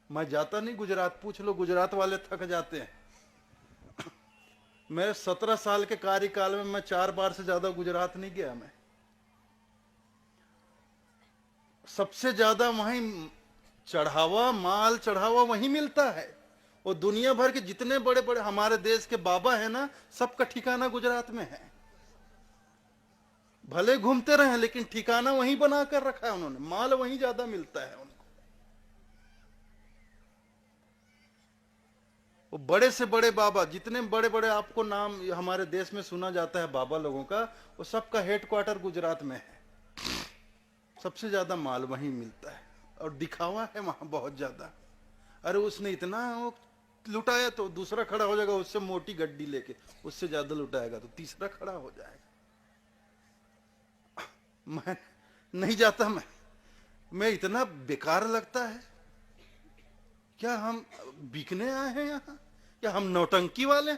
मैं जाता नहीं गुजरात, पूछ लो गुजरात वाले थक जाते हैं। मेरे 17 साल के कार्यकाल में मैं 4 बार से ज्यादा गुजरात नहीं गया। मैं सबसे ज्यादा वहीं चढ़ावा, माल चढ़ावा वहीं मिलता है। और दुनिया भर के जितने बड़े बड़े हमारे देश के बाबा है ना, सबका ठिकाना गुजरात में है। भले घूमते रहे लेकिन ठिकाना वहीं बना कर रखा है उन्होंने, माल वहीं ज्यादा मिलता है उनको। वो बड़े से बड़े बाबा, जितने बड़े बड़े आपको नाम हमारे देश में सुना जाता है बाबा लोगों का, वो सबका हेडक्वार्टर गुजरात में है। सबसे ज्यादा माल वहीं मिलता है और दिखावा है वहां बहुत ज्यादा। अरे उसने इतना वो लुटाया तो दूसरा खड़ा हो जाएगा उससे मोटी गड्डी लेके, उससे ज्यादा लुटाएगा तो तीसरा खड़ा हो जाएगा। मैं नहीं जाता। मैं इतना बेकार लगता है। क्या हम बिकने आए हैं यहाँ? क्या हम नौटंकी वाले?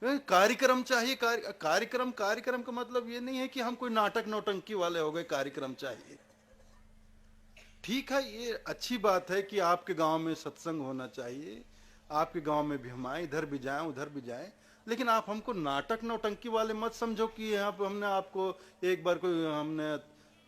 कार्यक्रम चाहिए। कार्यक्रम कार्यक्रम का मतलब ये नहीं है कि हम कोई नाटक नौटंकी वाले हो गए। कार्यक्रम चाहिए, ठीक है, ये अच्छी बात है कि आपके गांव में सत्संग होना चाहिए, आपके गांव में भी हम आए, इधर भी जाएं उधर भी जाएं, लेकिन आप हमको नाटक नौटंकी वाले मत समझो कि यहाँ पर हमने आपको एक बार कोई हमने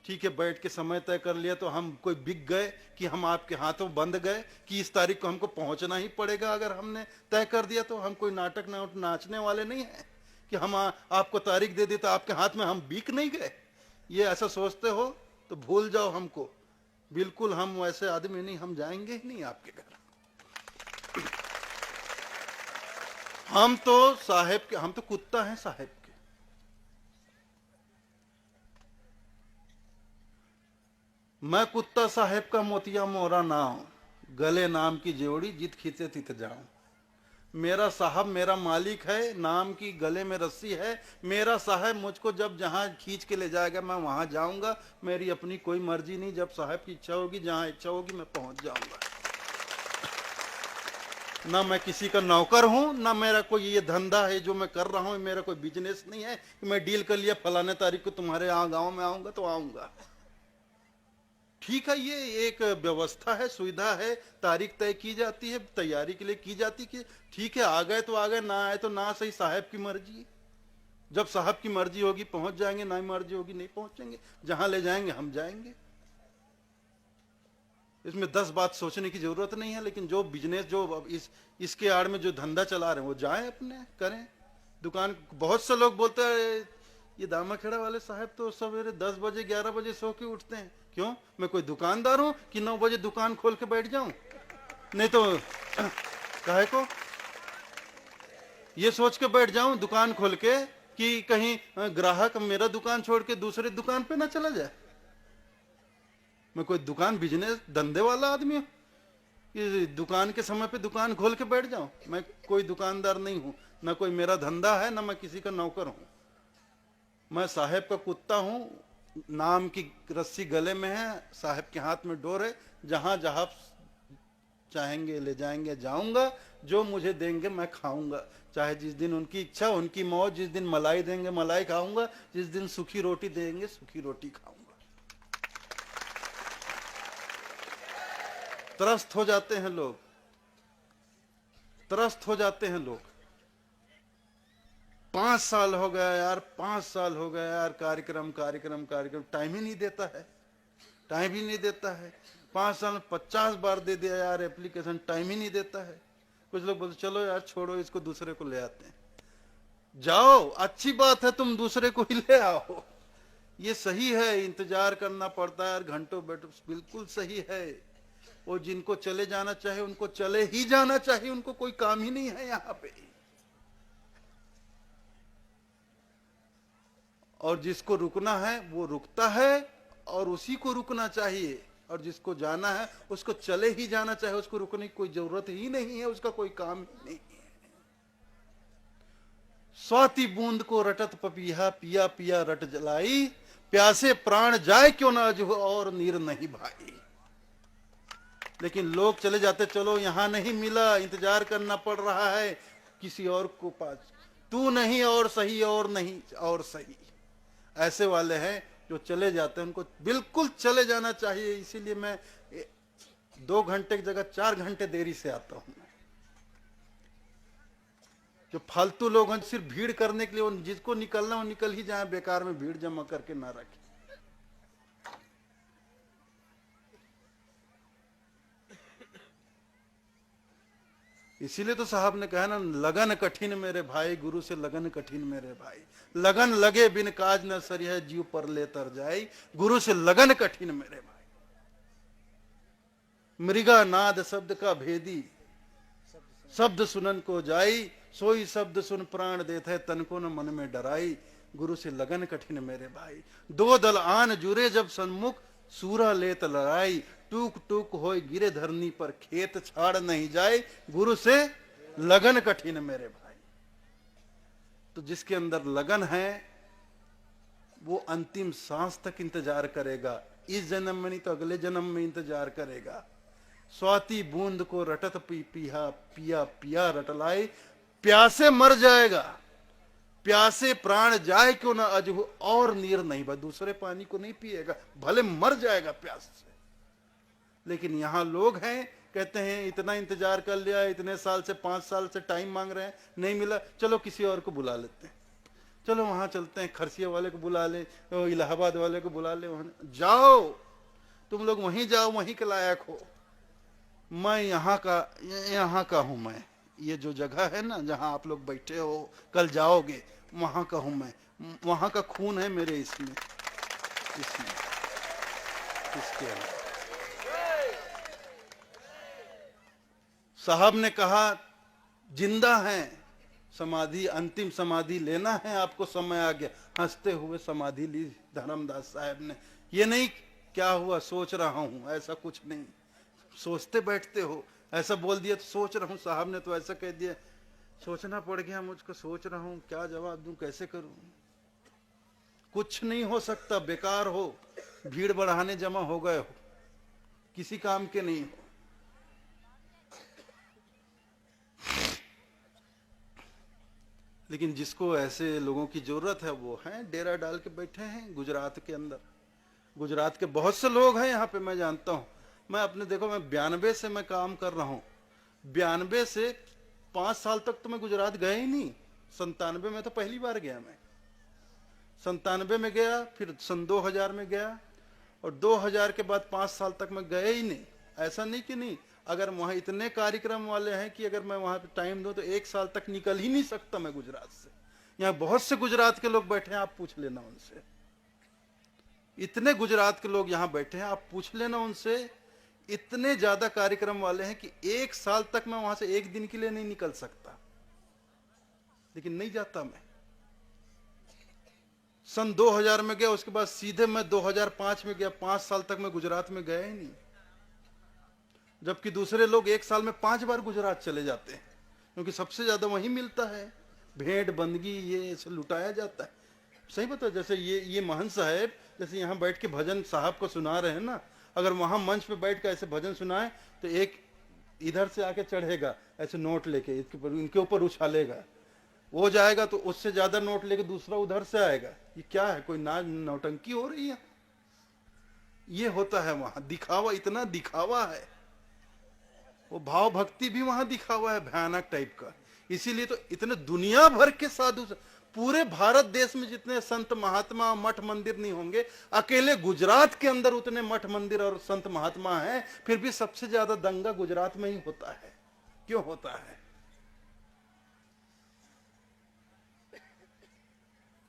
ठीक है बैठ के समय तय कर लिया तो हम कोई बिक गए कि हम आपके हाथों बंध गए कि इस तारीख को हमको पहुंचना ही पड़ेगा। अगर हमने तय कर दिया तो हम कोई नाटक नाचने वाले नहीं है कि हम आपको तारीख दे दी तो आपके हाथ में हम बिक नहीं गए। ये ऐसा सोचते हो तो भूल जाओ हमको। बिल्कुल हम वैसे आदमी नहीं, हम जाएंगे ही नहीं आपके घर। हम तो साहेब के, हम तो कुत्ता हैं साहेब के। मैं कुत्ता साहेब का मोतिया मोरा नाम, गले नाम की जोड़ी जित खींचे तित जाऊं। मेरा साहब मेरा मालिक है, नाम की गले में रस्सी है। मेरा साहब मुझको जब जहां खींच के ले जाएगा मैं वहां जाऊंगा। मेरी अपनी कोई मर्जी नहीं, जब साहब की इच्छा होगी, जहां इच्छा होगी मैं पहुंच जाऊंगा। ना मैं किसी का नौकर हूं, ना मेरा कोई ये धंधा है जो मैं कर रहा हूं, मेरा कोई बिजनेस नहीं है कि मैं डील कर लिया फलाने तारीख को तुम्हारे यहाँ गांव में आऊंगा तो आऊंगा। ठीक है, ये एक व्यवस्था है, सुविधा है, तारीख तय की जाती है, तैयारी के लिए की जाती है। ठीक है, आ गए तो आ गए, ना आए तो ना सही, साहब की मर्जी। जब साहब की मर्जी होगी पहुंच जाएंगे, ना मर्जी होगी नहीं पहुंचेंगे। जहां ले जाएंगे हम जाएंगे। इसमें 10 बात सोचने की जरूरत नहीं है। लेकिन जो बिजनेस, जो इसके आड़ में जो धंधा चला रहे हैं वो जाएं अपने करें दुकान। बहुत से लोग बोलते हैं ये दामाखेड़ा वाले साहब तो सवेरे 10 बजे 11 बजे सो के उठते हैं। क्यों? मैं कोई दुकानदार हूं कि 9 बजे दुकान खोल के बैठ जाऊं? नहीं तो काहे को ये सोच के बैठ जाऊं दुकान खोल के कि कहीं ग्राहक मेरा दुकान छोड़ के दूसरे दुकान पे ना चला जाए। मैं कोई दुकान बिजनेस धंधे वाला आदमी हूं कि दुकान के समय पे दुकान खोल के बैठ जाऊं? मैं कोई दुकानदार नहीं हूं, ना कोई मेरा धंधा है, ना मैं किसी का नौकर हूं। मैं साहेब का कुत्ता हूं। नाम की रस्सी गले में है, साहेब के हाथ में डोर है। जहां जहां चाहेंगे ले जाएंगे, जाऊंगा। जो मुझे देंगे मैं खाऊंगा, चाहे जिस दिन उनकी इच्छा उनकी मौज। जिस दिन मलाई देंगे मलाई खाऊंगा, जिस दिन सूखी रोटी देंगे सूखी रोटी खाऊंगा। त्रस्त हो जाते हैं लोग, त्रस्त हो जाते हैं लोग। 5 साल हो गया यार, 5 साल हो गया यार, कार्यक्रम कार्यक्रम कार्यक्रम, टाइम ही नहीं देता है, टाइम ही नहीं देता है। 5 साल में 50 बार दे दिया यार एप्लीकेशन, टाइम ही नहीं देता है। कुछ लोग बोलते चलो यार छोड़ो इसको, दूसरे को ले आते हैं। जाओ, अच्छी बात है, तुम दूसरे को ही ले आओ, ये सही है। इंतजार करना पड़ता है यार घंटों बैठो, बिल्कुल सही है। वो जिनको चले जाना चाहिए उनको चले ही जाना चाहिए, उनको कोई काम ही नहीं है यहाँ पे। और जिसको रुकना है वो रुकता है और उसी को रुकना चाहिए। और जिसको जाना है उसको चले ही जाना चाहिए, उसको रुकने की कोई जरूरत ही नहीं है, उसका कोई काम ही नहीं है। स्वाति बूंद को रटत पपीहा, पिया पिया रट जलाई। प्यासे प्राण जाए क्यों ना जो और नीर नहीं भाई। लेकिन लोग चले जाते, चलो यहां नहीं मिला, इंतजार करना पड़ रहा है किसी और को पास। तू नहीं और सही, और नहीं और सही, ऐसे वाले हैं जो चले जाते हैं। उनको बिल्कुल चले जाना चाहिए। इसीलिए मैं 2 घंटे की जगह 4 घंटे देरी से आता हूं। जो फालतू लोग हैं सिर्फ भीड़ करने के लिए, जिसको निकलना वो निकल ही जाए, बेकार में भीड़ जमा करके ना रखें। इसीलिए तो साहब ने कहा ना, लगन कठिन मेरे भाई, गुरु से लगन कठिन मेरे भाई। लगन लगे बिन काज न सरी है, जीव पर ले तर जाई, गुरु से लगन कठिन मेरे भाई। मृगा नाद शब्द का भेदी, शब्द सुनन को जाई, सोई शब्द सुन प्राण देत है, तन को न मन में डराई, गुरु से लगन कठिन मेरे भाई। दो दल आन जुरे जब सन्मुख, सूरा लेत लड़ाई, टूक टूक होए गिरे धरनी पर, खेत छाड़ नहीं जाए, गुरु से लगन कठिन मेरे भाई। तो जिसके अंदर लगन है वो अंतिम सांस तक इंतजार करेगा, इस जन्म में नहीं तो अगले जन्म में इंतजार करेगा। स्वाति बूंद को रटत पी पिया पिया पिया रटलाई, प्यासे मर जाएगा, प्यासे प्राण जाए क्यों ना अजहु, और नीर नहीं बा, दूसरे पानी को नहीं पिएगा, भले मर जाएगा प्यास से। लेकिन यहां लोग हैं कहते हैं इतना इंतजार कर लिया, इतने साल से 5 साल से टाइम मांग रहे हैं, नहीं मिला, चलो किसी और को बुला लेते हैं, चलो वहां चलते हैं, खरसिया वाले को बुला ले, इलाहाबाद वाले को बुला ले, वहां जाओ, तुम लोग वहीं जाओ, वहीं के लायक हो। मैं यहाँ का हूं, मैं ये जो जगह है ना जहां आप लोग बैठे हो, कल जाओगे, वहां का हूं मैं, वहां का खून है मेरे इसमें इसके अंदर। साहब ने कहा जिंदा है, समाधि, अंतिम समाधि लेना है आपको, समय आ गया। हंसते हुए समाधि ली धर्मदास साहब ने। ये नहीं क्या हुआ सोच रहा हूं, ऐसा कुछ नहीं, सोचते बैठते हो, ऐसा बोल दिया तो सोच रहा हूं, साहब ने तो ऐसा कह दिया, सोचना पड़ गया मुझको, सोच रहा हूं क्या जवाब दूं, कैसे करूं। कुछ नहीं हो सकता, बेकार हो, भीड़ बढ़ाने जमा हो गए हो, किसी काम के नहीं हो। लेकिन जिसको ऐसे लोगों की जरूरत है वो हैं, डेरा डाल के बैठे हैं गुजरात के अंदर। गुजरात के बहुत से लोग हैं यहाँ पे, मैं जानता हूँ। मैं अपने देखो, मैं 92 से मैं काम कर रहा हूँ, 92 से 5 साल तक तो मैं गुजरात गया ही नहीं। 97 में तो पहली बार गया मैं, 97 में गया, फिर सन 2000 में गया, और 2000 के बाद 5 साल तक मैं गया ही नहीं। ऐसा नहीं कि नहीं, अगर वहां इतने कार्यक्रम वाले हैं कि अगर मैं वहां पे टाइम दूं तो 1 साल तक निकल ही नहीं सकता मैं गुजरात से। यहाँ बहुत से गुजरात के लोग बैठे हैं, आप पूछ लेना उनसे, इतने गुजरात के लोग यहाँ बैठे हैं, आप पूछ लेना उनसे, इतने ज्यादा कार्यक्रम वाले हैं कि 1 साल तक मैं वहां से 1 दिन के लिए नहीं निकल सकता। लेकिन नहीं जाता मैं। सन 2000 में गया, उसके बाद सीधे मैं 2005 में गया, 5 साल तक मैं गुजरात में गया ही नहीं। जबकि दूसरे लोग 1 साल में 5 बार गुजरात चले जाते हैं, क्योंकि सबसे ज्यादा वहीं मिलता है, भेंट बंदगी ये ऐसे लुटाया जाता है। सही बता, जैसे ये महंत साहब जैसे यहाँ बैठ के भजन साहब को सुना रहे हैं ना, अगर वहां मंच पे बैठ के ऐसे भजन सुनाए तो एक इधर से आके चढ़ेगा ऐसे नोट लेके, इनके ऊपर उछालेगा, वो जाएगा तो उससे ज्यादा नोट लेके दूसरा उधर से आएगा। ये क्या है, कोई नाच नौटंकी हो रही है? ये होता है वहां, दिखावा, इतना दिखावा है, वो भाव भक्ति भी वहां दिखावा है भयानक टाइप का। इसीलिए तो इतने दुनिया भर के साधु, पूरे भारत देश में जितने संत महात्मा मठ मंदिर नहीं होंगे, अकेले गुजरात के अंदर उतने मठ मंदिर और संत महात्मा हैं, फिर भी सबसे ज्यादा दंगा गुजरात में ही होता है। क्यों होता है?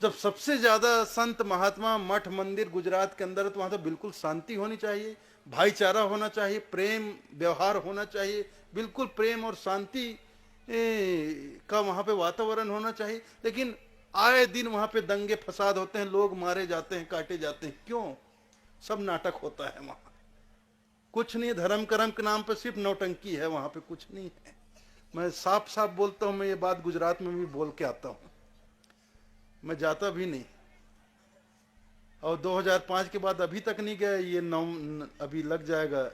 जब सबसे ज्यादा संत महात्मा मठ मंदिर गुजरात के अंदर है, तो वहां तो बिल्कुल शांति होनी चाहिए, भाईचारा होना चाहिए, प्रेम व्यवहार होना चाहिए, बिल्कुल प्रेम और शांति का वहां पे वातावरण होना चाहिए। लेकिन आए दिन वहां पे दंगे फसाद होते हैं, लोग मारे जाते हैं, काटे जाते हैं। क्यों? सब नाटक होता है वहां, कुछ नहीं, धर्म कर्म के नाम पे सिर्फ नौटंकी है, वहां पे कुछ नहीं है। मैं साफ साफ बोलता हूं, मैं ये बात गुजरात में भी बोल के आता हूं, मैं जाता भी नहीं, और 2005 के बाद अभी तक नहीं गया। ये अभी लग जाएगा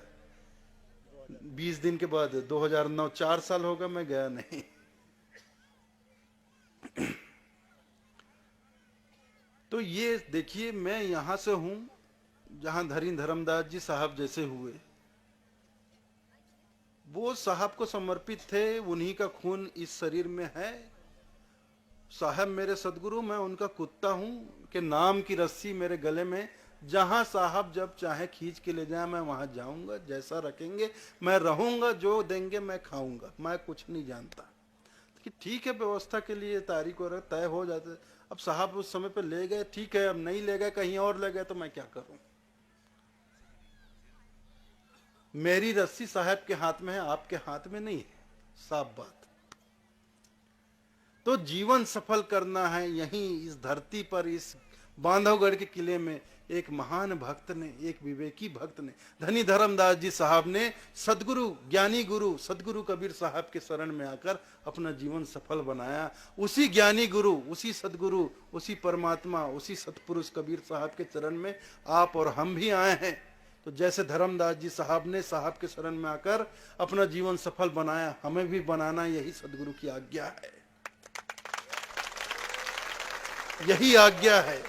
20 दिन के बाद 2009, 4 साल होगा मैं गया नहीं। तो ये देखिए, मैं यहां से हूं जहां धरी धर्मदास जी साहब जैसे हुए, वो साहब को समर्पित थे, उन्हीं का खून इस शरीर में है। साहब मेरे सदगुरु, मैं उनका कुत्ता हूं कि नाम की रस्सी मेरे गले में, जहां साहब जब चाहे खींच के ले जाए मैं वहां जाऊंगा, जैसा रखेंगे मैं रहूंगा, जो देंगे मैं खाऊंगा, मैं कुछ नहीं जानता। कि ठीक है, व्यवस्था के लिए तारीख और तय हो जाते। अब साहब उस समय पे ले गए, ठीक है, अब नहीं ले गए, कहीं और ले गए तो मैं क्या करूं। मेरी रस्सी साहब के हाथ में है, आपके हाथ में नहीं है, साफ बात। तो जीवन सफल करना है यहीं इस धरती पर, इस बांधवगढ़ के किले में एक महान भक्त ने, एक विवेकी भक्त ने, धनी धर्मदास जी साहब ने सदगुरु, ज्ञानी गुरु सदगुरु कबीर साहब के शरण में आकर अपना जीवन सफल बनाया। उसी ज्ञानी गुरु, उसी सदगुरु, उसी परमात्मा, उसी सतपुरुष कबीर साहब के चरण में आप और हम भी आए हैं। तो जैसे धर्मदास जी साहब ने साहब के शरण में आकर अपना जीवन सफल बनाया, हमें भी बनाना यही सदगुरु की आज्ञा है। यही आज्ञा है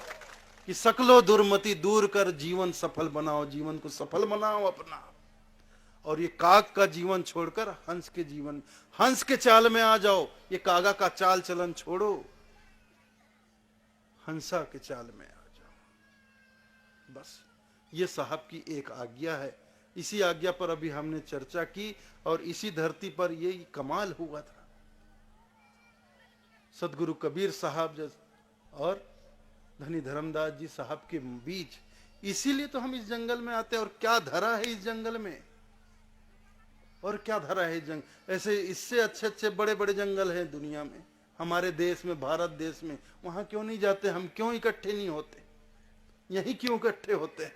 कि सकलो दुर्मति दूर कर जीवन सफल बनाओ, जीवन को सफल बनाओ अपना। और ये काग का जीवन छोड़कर हंस के जीवन, हंस के चाल में आ जाओ। ये कागा का चाल चलन छोड़ो, हंसा के चाल में आ जाओ। बस ये साहब की एक आज्ञा है। इसी आज्ञा पर अभी हमने चर्चा की और इसी धरती पर ये कमाल हुआ था। सदगुरु कबीर साहब और धनी धर्मदास जी साहब के बीच, इसीलिए तो हम इस जंगल में आते हैं। और क्या धरा है इस जंगल में, और क्या धरा है जंगल। ऐसे इससे अच्छे अच्छे बड़े बड़े जंगल हैं दुनिया में, हमारे देश में, भारत देश में। वहां क्यों नहीं जाते हम, क्यों इकट्ठे नहीं होते, यही क्यों इकट्ठे होते हैं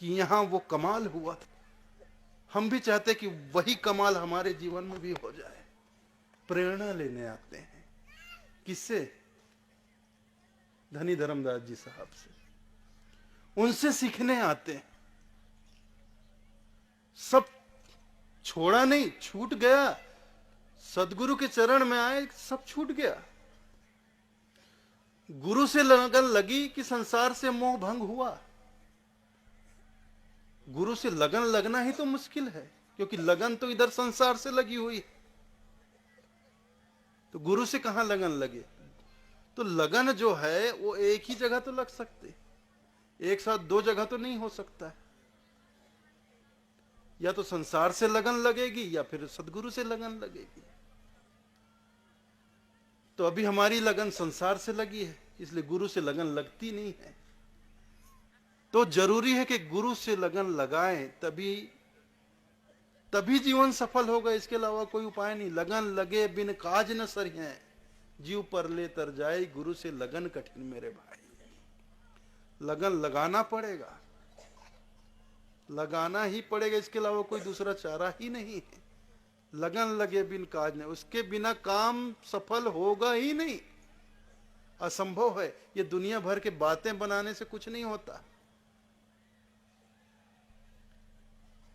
कि यहां वो कमाल हुआ। हम भी चाहते कि वही कमाल हमारे जीवन में भी हो जाए। प्रेरणा लेने आते हैं, किससे? धनी धर्मदास जी साहब से, उनसे सीखने आते हैं। सब छोड़ा नहीं, छूट गया, सदगुरु के चरण में आए, सब छूट गया। गुरु से लगन लगी कि संसार से मोह भंग हुआ। गुरु से लगन लगना ही तो मुश्किल है, क्योंकि लगन तो इधर संसार से लगी हुई है। तो गुरु से कहां लगन लगे? तो लगन जो है वो एक ही जगह तो लग सकते, एक साथ दो जगह तो नहीं हो सकता है। या तो संसार से लगन लगेगी या फिर सदगुरु से लगन लगेगी। तो अभी हमारी लगन संसार से लगी है, इसलिए गुरु से लगन लगती नहीं है। तो जरूरी है कि गुरु से लगन लगाएं, तभी जीवन सफल होगा। इसके अलावा कोई उपाय नहीं। लगन लगे बिन काज न सरिहें, जीव पर ले तर जाए, गुरु से लगन कठिन मेरे भाई। लगन लगाना पड़ेगा, लगाना ही पड़ेगा, इसके अलावा कोई दूसरा चारा ही नहीं है। लगन लगे बिन काज नहीं, उसके बिना काम सफल होगा ही नहीं, असंभव है। ये दुनिया भर के बातें बनाने से कुछ नहीं होता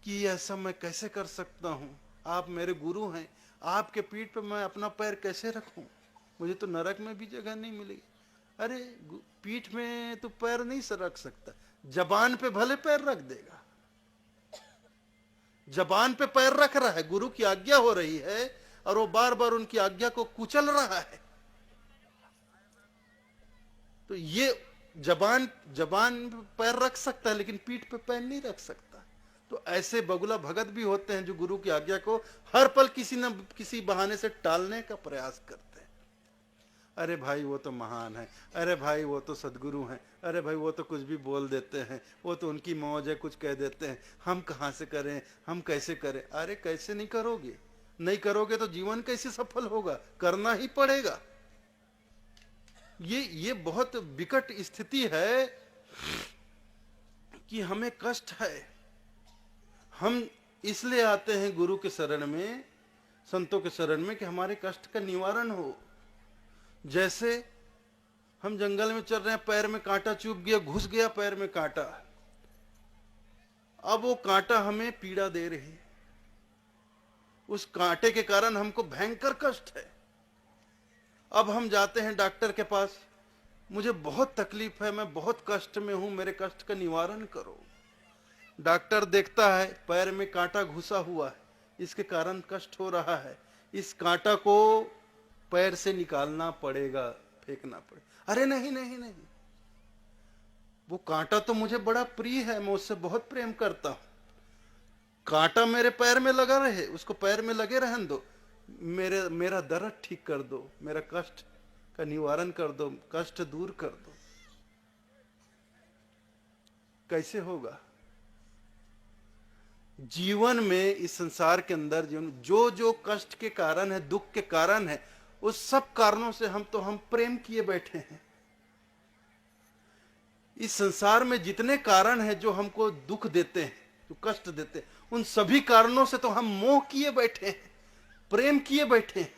कि ऐसा मैं कैसे कर सकता हूं, आप मेरे गुरु हैं, आपके पीठ पर मैं अपना पैर कैसे रखूं, मुझे तो नरक में भी जगह नहीं मिलेगी। अरे पीठ में तो पैर नहीं सर रख सकता, जबान पे भले पैर रख देगा। जबान पे पैर रख रहा है, गुरु की आज्ञा हो रही है और वो बार बार उनकी आज्ञा को कुचल रहा है। तो ये जबान पे पैर रख सकता है लेकिन पीठ पे पैर नहीं रख सकता। तो ऐसे बगुला भगत भी होते हैं जो गुरु की आज्ञा को हर पल किसी न किसी बहाने से टालने का प्रयास करते हैं। अरे भाई वो तो महान है, अरे भाई वो तो सदगुरु हैं, अरे भाई वो तो कुछ भी बोल देते हैं, वो तो उनकी मौज है, कुछ कह देते हैं, हम कहां से करें, हम कैसे करें। अरे कैसे नहीं करोगे, नहीं करोगे तो जीवन कैसे सफल होगा, करना ही पड़ेगा। ये बहुत विकट स्थिति है कि हमें कष्ट है। हम इसलिए आते हैं गुरु के शरण में, संतों के शरण में, कि हमारे कष्ट का निवारण हो। जैसे हम जंगल में चल रहे हैं, पैर में कांटा चुभ गया, घुस गया पैर में कांटा, अब वो कांटा हमें पीड़ा दे रही है, उस कांटे के कारण हमको भयंकर कष्ट है। अब हम जाते हैं डॉक्टर के पास, मुझे बहुत तकलीफ है, मैं बहुत कष्ट में हूं, मेरे कष्ट का निवारण करो। डॉक्टर देखता है पैर में कांटा घुसा हुआ है, इसके कारण कष्ट हो रहा है, इस कांटा को पैर से निकालना पड़ेगा, फेंकना पड़ेगा। अरे नहीं नहीं नहीं, वो कांटा तो मुझे बड़ा प्रिय है, मैं उससे बहुत प्रेम करता हूं, कांटा मेरे पैर में लगा रहे, उसको पैर में लगे रहने दो, मेरा दर्द ठीक कर दो, मेरा कष्ट का निवारण कर दो, कष्ट दूर कर दो। कैसे होगा? जीवन में, इस संसार के अंदर जो जो कष्ट के कारण है, दुख के कारण है, उस सब कारणों से हम प्रेम किए बैठे हैं। इस संसार में जितने कारण हैं जो हमको दुख देते हैं, जो कष्ट देते हैं, उन सभी कारणों से तो हम मोह किए बैठे हैं, प्रेम किए बैठे हैं।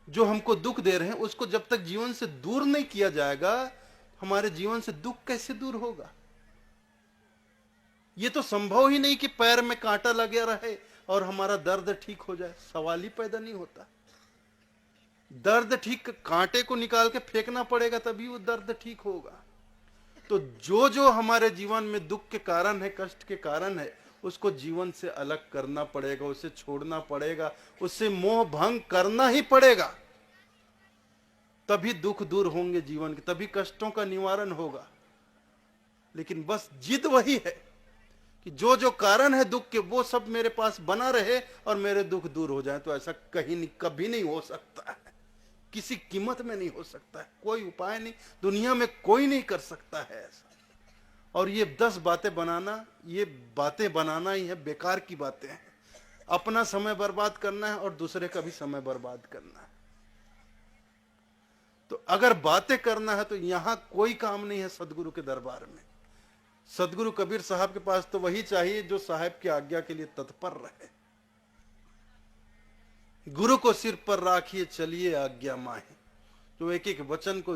जो हमको दुख दे रहे हैं उसको जब तक जीवन से दूर नहीं किया जाएगा, हमारे जीवन से दुख कैसे दूर होगा? ये तो संभव ही नहीं कि पैर में कांटा लगे रहे और हमारा दर्द ठीक हो जाए, सवाल ही पैदा नहीं होता। दर्द ठीक, कांटे को निकाल के फेंकना पड़ेगा तभी वो दर्द ठीक होगा। तो जो जो हमारे जीवन में दुख के कारण है, कष्ट के कारण है, उसको जीवन से अलग करना पड़ेगा, उसे छोड़ना पड़ेगा, उससे मोह भंग करना ही पड़ेगा, तभी दुख दूर होंगे जीवन के, तभी कष्टों का निवारण होगा। लेकिन बस जिद वही है कि जो जो कारण है दुख के, वो सब मेरे पास बना रहे और मेरे दुख दूर हो जाए। तो ऐसा कहीं नहीं, कभी नहीं हो सकता है, किसी कीमत में नहीं हो सकता है, कोई उपाय नहीं, दुनिया में कोई नहीं कर सकता है ऐसा। और ये 10 बातें बनाना, ये बातें बनाना ही है, बेकार की बातें हैं। अपना समय बर्बाद करना है और दूसरे का भी समय बर्बाद करना है। तो अगर बातें करना है तो यहां कोई काम नहीं है सदगुरु के दरबार में। सदगुरु कबीर साहब के पास तो वही चाहिए जो साहब की आज्ञा के लिए तत्पर रहे। गुरु को सिर पर राखिए चलिए आज्ञा माही, जो एक एक वचन को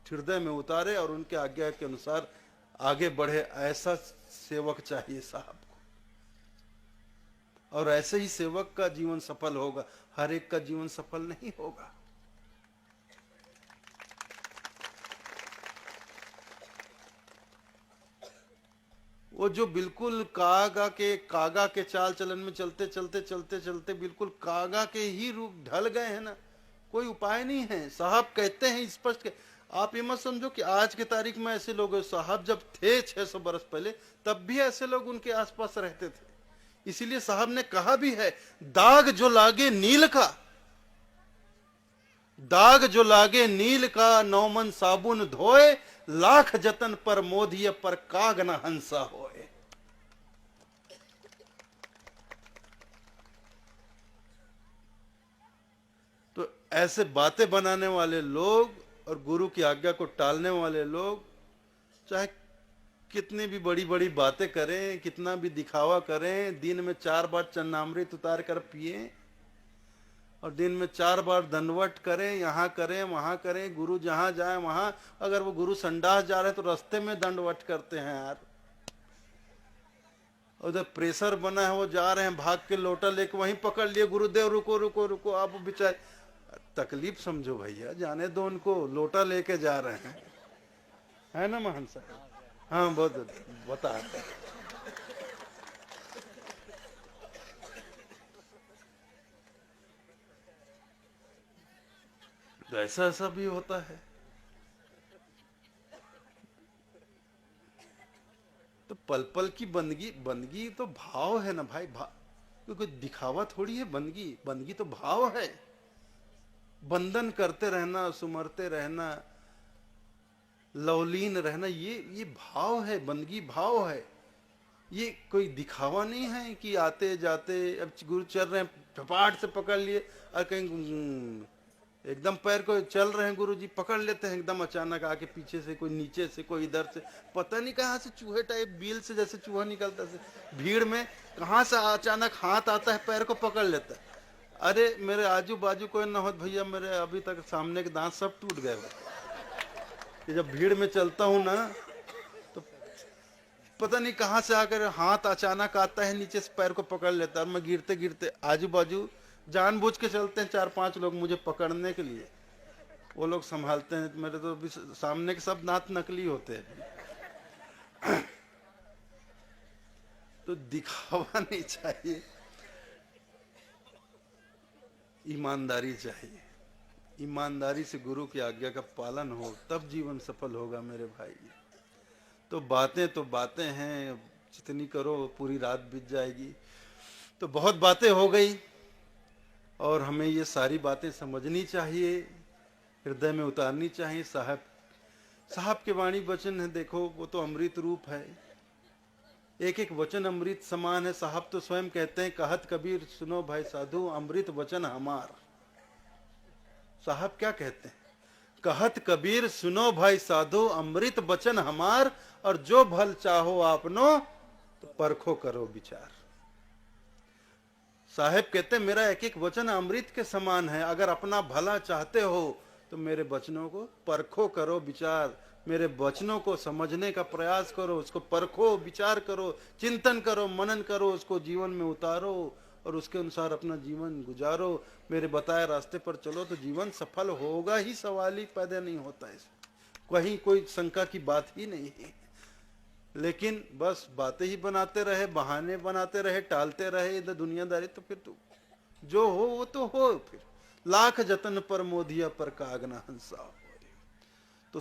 हृदय में उतारे और उनके आज्ञा के अनुसार आगे बढ़े, ऐसा सेवक चाहिए साहब को। और ऐसे ही सेवक का जीवन सफल होगा, हर एक का जीवन सफल नहीं होगा। वो जो बिल्कुल कागा के चाल चलन में चलते चलते बिल्कुल कागा के ही रूप ढल गए हैं ना, कोई उपाय नहीं है। साहब कहते हैं स्पष्ट, आप ये मत समझो कि आज के तारीख में ऐसे लोग हैं। साहब जब थे 600 बरस पहले, तब भी ऐसे लोग उनके आसपास रहते थे। इसीलिए साहब ने कहा भी है, दाग जो लागे नील का, दाग जो लागे नील का, 9 मन साबुन धोए, लाख जतन पर मोधिय पर काग न हंसा होए। तो ऐसे बातें बनाने वाले लोग और गुरु की आज्ञा को टालने वाले लोग, चाहे कितनी भी बड़ी बड़ी बातें करें, कितना भी दिखावा करें, दिन में 4 बार चन्नामृत उतार कर पिए और दिन में 4 बार दंडवत करें, यहाँ करें वहां करें, गुरु जहां जाए वहां। अगर वो गुरु संडास जा रहे हैं तो रास्ते में दंडवत करते हैं यार। उधर प्रेशर बना है, वो जा रहे हैं, भाग के लोटा लेके वहीं पकड़ लिए, गुरुदेव रुको रुको रुको। आप बेचारे तकलीफ समझो भैया, जाने दो उनको, लोटा लेके जा रहे हैं, है ना महन साहब? हाँ बहुत बता। तो ऐसा ऐसा भी होता है। तो पल पल की बंदगी, बंदगी तो भाव है ना भाई, कोई दिखावा थोड़ी है। बंदगी, बंदगी तो भाव है। बंधन करते रहना, सुमरते रहना, लवलीन रहना, ये भाव है, बंदगी भाव है। ये कोई दिखावा नहीं है कि आते जाते, अब गुरु चल रहे हैं, झपाट से पकड़ लिए और कहीं एकदम पैर को चल रहे हैं, गुरु जी पकड़ लेते हैं एकदम, अचानक आके पीछे से, कोई नीचे से, कोई इधर से, पता नहीं कहाँ से चूहे टाइप, बील से जैसे चूहा निकलता है भीड़ में, कहाँ से अचानक हाथ आता है, पैर को पकड़ लेता है। अरे मेरे आजू बाजू कोई ना हो भैया, मेरे अभी तक सामने के दांत सब टूट गए। कि जब भीड़ में चलता हूँ ना, तो पता नहीं कहाँ से आकर हाथ अचानक आता है, नीचे से पैर को पकड़ लेता है और मैं गिरते गिरते, आजू बाजू जानबूझ के चलते हैं 4-5 लोग मुझे पकड़ने के लिए, वो लोग संभालते हैं। मेरे तो भी सामने के सब दांत नकली होते हैं। तो दिखावा नहीं चाहिए। ईमानदारी चाहिए। ईमानदारी से गुरु की आज्ञा का पालन हो तब जीवन सफल होगा मेरे भाई। तो बातें हैं, जितनी करो पूरी रात बीत जाएगी। तो बहुत बातें हो गई और हमें ये सारी बातें समझनी चाहिए, हृदय में उतारनी चाहिए। साहब के वाणी वचन है, देखो वो तो अमृत रूप है, एक एक वचन अमृत समान है। साहब तो स्वयं कहते हैं, कहत कबीर सुनो भाई साधु अमृत वचन हमार। साहब क्या कहते हैं? कहत कबीर सुनो भाई साधु अमृत वचन हमार, और जो भल चाहो आपनो तो परखो करो विचार। साहेब कहते हैं मेरा एक एक वचन अमृत के समान है, अगर अपना भला चाहते हो तो मेरे वचनों को परखो करो विचार, मेरे वचनों को समझने का प्रयास करो, उसको परखो, विचार करो, चिंतन करो, मनन करो, उसको जीवन में उतारो और उसके अनुसार अपना जीवन गुजारो। मेरे बताए रास्ते पर चलो तो जीवन सफल होगा ही, सवाल ही पैदा नहीं होता है, कहीं कोई शंका की बात ही नहीं है। लेकिन बस बातें ही बनाते रहे, बहाने बनाते रहे, टालते रहे इधर दुनियादारी, तो फिर तो जो हो वो तो हो, फिर लाख जतन पर मोदिया पर कागना हंसा हो। तो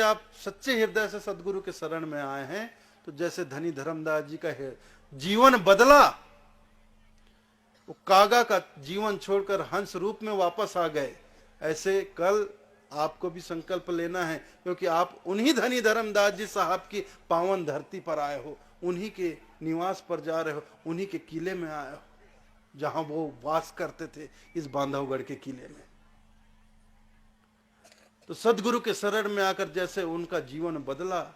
आप सच्चे हृदय से सदगुरु के शरण में आए हैं, तो जैसे धनी धर्मदास जी का जीवन बदला, वो कागा का जीवन छोड़कर हंस रूप में वापस आ गए, ऐसे कल आपको भी संकल्प लेना है, क्योंकि आप उन्हीं धनी धर्मदास जी साहब की पावन धरती पर आए हो, उन्हीं के निवास पर जा रहे हो, उन्हीं के किले में आए हो जहां वो वास करते थे, इस बांधवगढ़ के किले में। तो सदगुरु के शरण में आकर जैसे उनका जीवन बदला,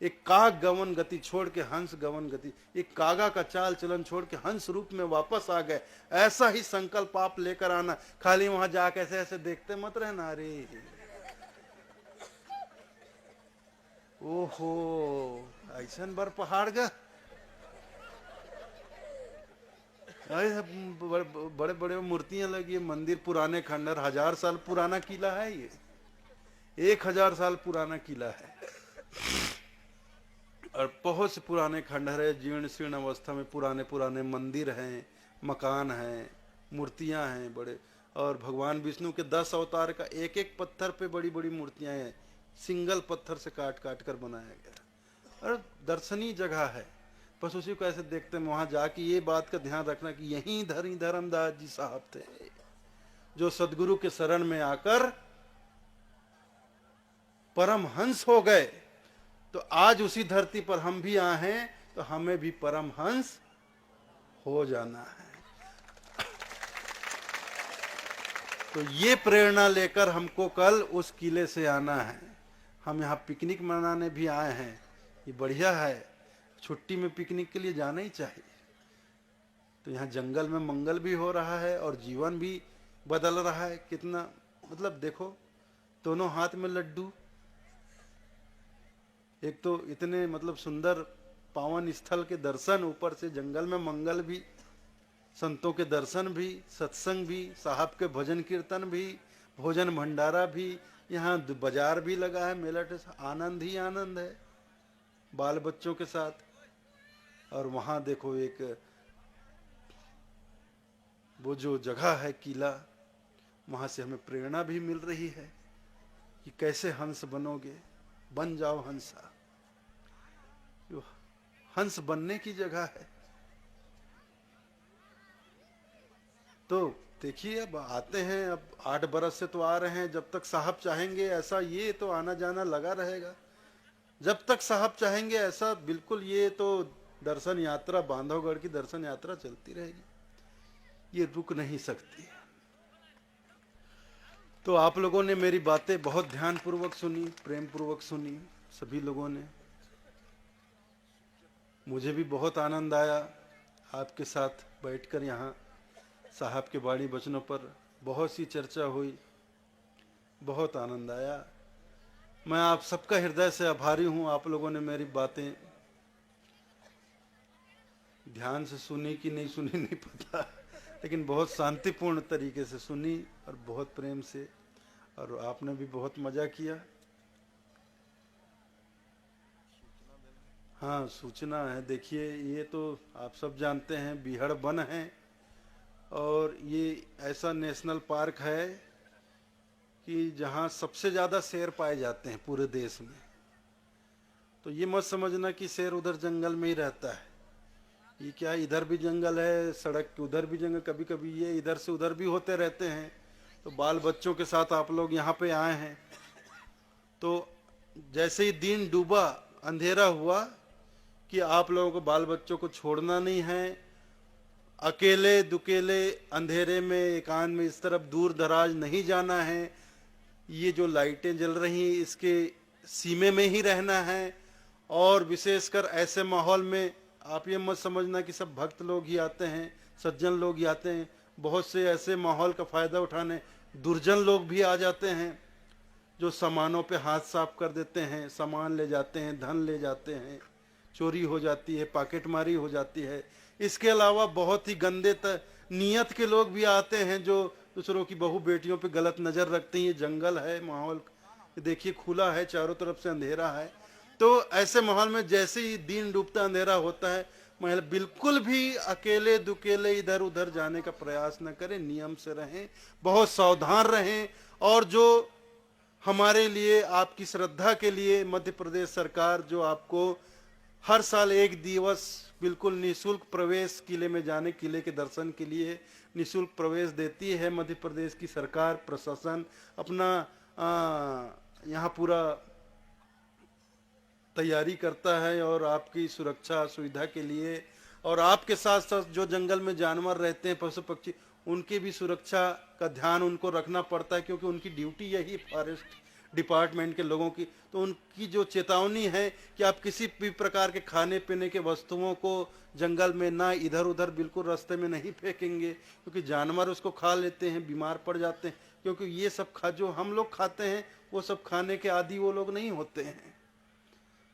एक काग गवन गति छोड़ के हंस गवन गति, एक कागा का चाल चलन छोड़ के हंस रूप में वापस आ गए, ऐसा ही संकल्प आप लेकर आना। खाली वहां जाके ऐसे ऐसे देखते मत रहना, अरे ओहो ऐसा बर पहाड़ का, बड़े बड़े मूर्तियां लगी है, मंदिर पुराने खंडर, 1000 साल पुराना किला है ये, 1000 साल पुराना किला है और बहुत से पुराने खंडहर है, जीर्ण शीर्ण अवस्था में पुराने पुराने मंदिर हैं, मकान हैं, मूर्तियां हैं बड़े, और भगवान विष्णु के 10 अवतार का एक एक पत्थर पे बड़ी बड़ी मूर्तियां हैं, सिंगल पत्थर से काट काट कर बनाया गया, और दर्शनीय जगह है। बस उसी को ऐसे देखते हैं, वहां जाके ये बात का ध्यान रखना कि यही धनी धर्मदास जी साहब थे जो सदगुरु के शरण में आकर परमहंस हो गए। तो आज उसी धरती पर हम भी आए हैं, तो हमें भी परमहंस हो जाना है। तो ये प्रेरणा लेकर हमको कल उस किले से आना है। हम यहाँ पिकनिक मनाने भी आए हैं, ये बढ़िया है, छुट्टी में पिकनिक के लिए जाना ही चाहिए। तो यहाँ जंगल में मंगल भी हो रहा है और जीवन भी बदल रहा है। कितना मतलब देखो, दोनों हाथ में लड्डू, एक तो इतने मतलब सुंदर पावन स्थल के दर्शन, ऊपर से जंगल में मंगल भी, संतों के दर्शन भी, सत्संग भी, साहब के भजन कीर्तन भी, भोजन भंडारा भी, यहाँ बाजार भी लगा है, मेला, आनंद ही आनंद है बाल बच्चों के साथ। और वहाँ देखो एक वो जो जगह है किला, वहाँ से हमें प्रेरणा भी मिल रही है कि कैसे हंस बनोगे, बन जाओ हंसा। हंस बनने की जगह है। तो देखिए अब आते हैं, अब 8 बरस से तो आ रहे हैं, जब तक साहब चाहेंगे ऐसा ये तो आना जाना लगा रहेगा, जब तक साहब चाहेंगे ऐसा बिल्कुल, ये तो दर्शन यात्रा, बांधवगढ़ की दर्शन यात्रा चलती रहेगी, ये रुक नहीं सकती। तो आप लोगों ने मेरी बातें बहुत ध्यान पूर्वक सुनी, प्रेम पूर्वक सुनी, सभी लोगों ने। मुझे भी बहुत आनंद आया आपके साथ बैठकर, यहाँ साहब के वाणी वचनों पर बहुत सी चर्चा हुई, बहुत आनंद आया। मैं आप सबका हृदय से आभारी हूँ। आप लोगों ने मेरी बातें ध्यान से सुनी कि नहीं सुनी नहीं पता, लेकिन बहुत शांतिपूर्ण तरीके से सुनी और बहुत प्रेम से, और आपने भी बहुत मजा किया। हाँ, सूचना है, देखिए ये तो आप सब जानते हैं, बीहड़ वन है और ये ऐसा नेशनल पार्क है कि जहाँ सबसे ज़्यादा शेर पाए जाते हैं पूरे देश में। तो ये मत समझना कि शेर उधर जंगल में ही रहता है, ये क्या इधर भी जंगल है, सड़क के उधर भी जंगल, कभी कभी ये इधर से उधर भी होते रहते हैं। तो बाल बच्चों के साथ आप लोग यहाँ पे आए हैं, तो जैसे ही दिन डूबा, अंधेरा हुआ, कि आप लोगों को बाल बच्चों को छोड़ना नहीं है। अकेले दुकेले अंधेरे में एकांत में इस तरफ दूर दराज नहीं जाना है। ये जो लाइटें जल रही हैं इसके सीमे में ही रहना है। और विशेषकर ऐसे माहौल में आप ये मत समझना कि सब भक्त लोग ही आते हैं, सज्जन लोग ही आते हैं। बहुत से ऐसे माहौल का फायदा उठाने दुर्जन लोग भी आ जाते हैं, जो सामानों पे हाथ साफ कर देते हैं, सामान ले जाते हैं, धन ले जाते हैं, चोरी हो जाती है, पॉकेटमारी हो जाती है। इसके अलावा बहुत ही गंदे नीयत के लोग भी आते हैं, जो दूसरों की बहू बेटियों पे गलत नज़र रखते हैं। ये जंगल है, माहौल देखिए खुला है, चारों तरफ से अंधेरा है। तो ऐसे माहौल में जैसे ही दिन डूबता अंधेरा होता है, महिला बिल्कुल भी अकेले दुकेले इधर उधर जाने का प्रयास न करें, नियम से रहें, बहुत सावधान रहें। और जो हमारे लिए, आपकी श्रद्धा के लिए मध्य प्रदेश सरकार जो आपको हर साल एक दिवस बिल्कुल निःशुल्क प्रवेश किले में जाने, किले के दर्शन के लिए निःशुल्क प्रवेश देती है। मध्य प्रदेश की सरकार, प्रशासन अपना यहाँ पूरा तैयारी करता है और आपकी सुरक्षा सुविधा के लिए, और आपके साथ साथ जो जंगल में जानवर रहते हैं, पशु पक्षी, उनकी भी सुरक्षा का ध्यान उनको रखना पड़ता है, क्योंकि उनकी ड्यूटी यही फॉरेस्ट डिपार्टमेंट के लोगों की। तो उनकी जो चेतावनी है कि आप किसी भी प्रकार के खाने पीने के वस्तुओं को जंगल में ना इधर उधर बिल्कुल रास्ते में नहीं फेंकेंगे, क्योंकि जानवर उसको खा लेते हैं, बीमार पड़ जाते हैं। क्योंकि ये सब जो हम लोग खाते हैं वो सब खाने के आदी वो लोग नहीं होते हैं।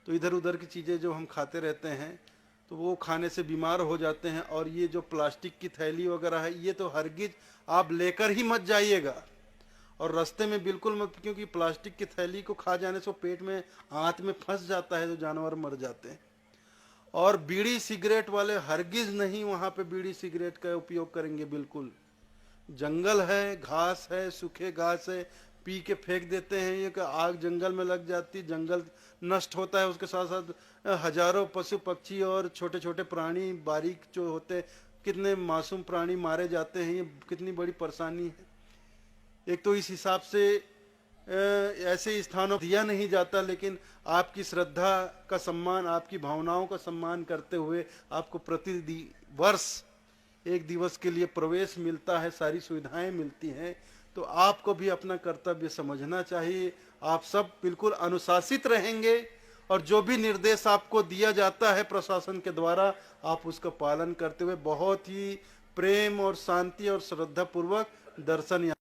तो इधर उधर की चीज़ें जो हम खाते रहते हैं तो वो खाने से बीमार हो जाते हैं। और ये जो प्लास्टिक की थैली वगैरह है, ये तो हरगिज आप लेकर ही मत जाइएगा, और रास्ते में बिल्कुल मत, क्योंकि प्लास्टिक की थैली को खा जाने से पेट में, हाथ में फंस जाता है, तो जानवर मर जाते हैं। और बीड़ी सिगरेट वाले हरगिज नहीं वहाँ पे बीड़ी सिगरेट का उपयोग करेंगे। बिल्कुल जंगल है, घास है, सूखे घास है, पी के फेंक देते हैं। ये आग जंगल में लग जाती, जंगल नष्ट होता है, उसके साथ साथ हजारों पशु पक्षी और छोटे छोटे प्राणी बारीक जो होते, कितने मासूम प्राणी मारे जाते हैं। ये कितनी बड़ी परेशानी है। एक तो इस हिसाब से ऐसे स्थानों दिया नहीं जाता, लेकिन आपकी श्रद्धा का सम्मान, आपकी भावनाओं का सम्मान करते हुए आपको प्रति वर्ष एक दिवस के लिए प्रवेश मिलता है, सारी सुविधाएं मिलती हैं। तो आपको भी अपना कर्तव्य समझना चाहिए। आप सब बिल्कुल अनुशासित रहेंगे, और जो भी निर्देश आपको दिया जाता है प्रशासन के द्वारा, आप उसका पालन करते हुए बहुत ही प्रेम और शांति और श्रद्धा पूर्वक दर्शन